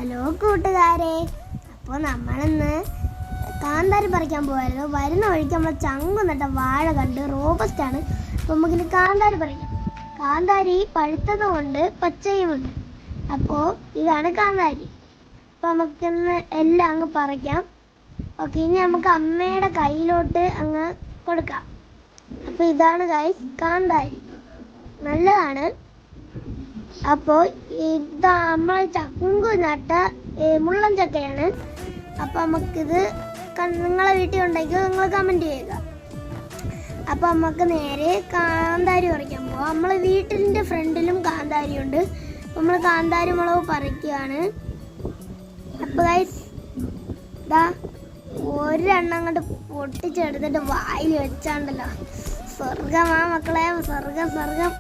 Hello കൂട്ടുകാരെ, അപ്പോൾ നമ്മളിന്ന് കാന്താരി പറിക്കാൻ പോയായിരുന്നു. വരുന്ന വഴിക്ക് നമ്മൾ ചങ്കു നട്ട വാഴ കണ്ട് റോബസ്റ്റാണ്. അപ്പോൾ നമുക്കിനി കാന്താരി പറിക്കാം. കാന്താരി പഴുത്തതും ഉണ്ട് പച്ചയുമുണ്ട്. അപ്പോൾ ഇതാണ് കാന്താരി. അപ്പോൾ നമുക്കിന്ന് എല്ലാം അങ്ങ് പറിക്കാം. ഓക്കെ, ഇനി നമുക്ക് അമ്മയുടെ കയ്യിലോട്ട് അങ്ങ് കൊടുക്കാം. അപ്പോൾ ഇതാണ് ഗൈസ് കാന്താരി, നല്ലതാണ്. അപ്പോൾ ഇതാ നമ്മൾ ചങ്കു നട്ട മുള്ളൻ ചക്കയാണ്. അപ്പോൾ നമുക്കിത് നിങ്ങളെ വീട്ടിൽ ഉണ്ടെങ്കിൽ നിങ്ങൾ കമൻറ്റ് ചെയ്യുക. അപ്പോൾ നമുക്ക് നേരെ കാന്താരി പറിക്കാൻ പോവാം. നമ്മളെ വീട്ടിൻ്റെ ഫ്രണ്ടിലും കാന്താരി ഉണ്ട്. അപ്പോൾ നമ്മൾ കാന്താരി മുളക് പറിക്കുകയാണ്. അപ്പോൾ ഗൈസ് ഇതാ ഒരെണ്ണം അങ്ങോട്ട് പൊട്ടിച്ചെടുത്തിട്ട് വായിൽ വെച്ചാണ്ടല്ലോ, സ്വർഗമാ മക്കളെ, സ്വർഗം സ്വർഗം.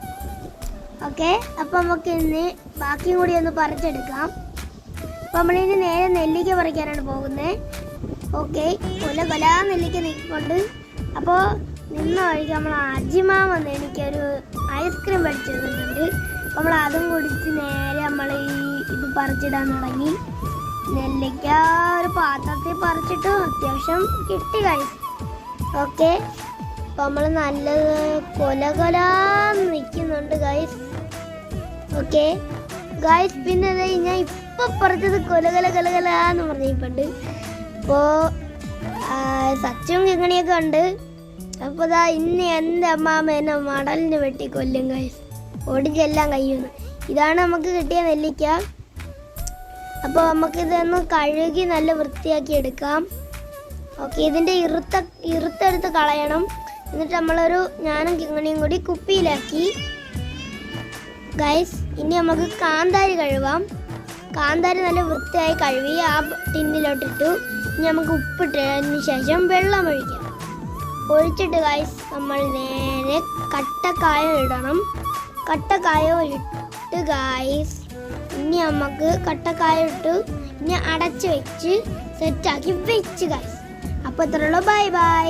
ഓക്കെ, അപ്പം നമുക്ക് ഇന്ന് ബാക്കിയും കൂടി ഒന്ന് പറിച്ചെടുക്കാം. അപ്പം നമ്മളിനി നേരെ നെല്ലിക്ക പറിക്കാനാണ് പോകുന്നത്. ഓക്കെ, കൊല നെല്ലിക്ക നിൽക്കൊണ്ട്. അപ്പോൾ നിന്ന വഴിക്ക് നമ്മൾ അജിമാ വന്ന് എനിക്കൊരു ഐസ്ക്രീം മേടിച്ചു തന്നിട്ടുണ്ട്. അപ്പോൾ നമ്മൾ അതും കുടിച്ച് നേരെ നമ്മൾ ഇത് പറിച്ചിടാൻ തുടങ്ങി. നെല്ലിക്ക ഒരു പാത്രത്തിൽ പറിച്ചിട്ട് അത്യാവശ്യം കിട്ടി ഗൈസ്. ഓക്കെ, അപ്പോൾ നമ്മൾ നല്ലത് കൊലാന്ന് നിൽക്കുന്നുണ്ട് ഗൈസ്. ഓക്കെ ഗൈസ്, പിന്നെ ഞാൻ ഇപ്പം പറിച്ചത് കൊലകലാന്ന് പറഞ്ഞിട്ടുണ്ട്. അപ്പോൾ സച്ചും കിങ്ങണിയൊക്കെ ഉണ്ട്. അപ്പോൾ ഇതാ ഇന്ന് എൻ്റെ അമ്മാമ്മ എന്നെ മടലിന് വെട്ടി കൊല്ലും ഗൈസ്, ഒടിച്ചെല്ലാം കഴിയുന്നു. ഇതാണ് നമുക്ക് കിട്ടിയ നെല്ലിക്ക. അപ്പോൾ നമുക്കിതൊന്ന് കഴുകി നല്ല വൃത്തിയാക്കി എടുക്കാം. ഓക്കെ, ഇതിൻ്റെ ഇറുത്തെടുത്ത് കളയണം. എന്നിട്ട് ഞാനും കിങ്ങണിയും കൂടി കുപ്പിയിലാക്കി ഗൈസ്. ഇനി നമുക്ക് കാന്താരി കഴുകാം. കാന്താരി നല്ല വൃത്തിയായി കഴുകി ആ ടിന്നിലോട്ടിട്ടു. ഇനി നമുക്ക് ഉപ്പിട്ടതിന് ശേഷം വെള്ളം ഒഴിച്ചിട്ട് ഗൈസ് നമ്മൾ നേരെ കട്ടക്കായം ഇടണം. കട്ടക്കായം ഇട്ട് ഗൈസ് ഇനി നമുക്ക് കട്ടക്കായം ഇട്ട് ഇനി അടച്ച് വെച്ച് സെറ്റാക്കി വെച്ച് ഗൈസ്. അപ്പോൾ ഇത്രയുള്ളൂ. Bye by.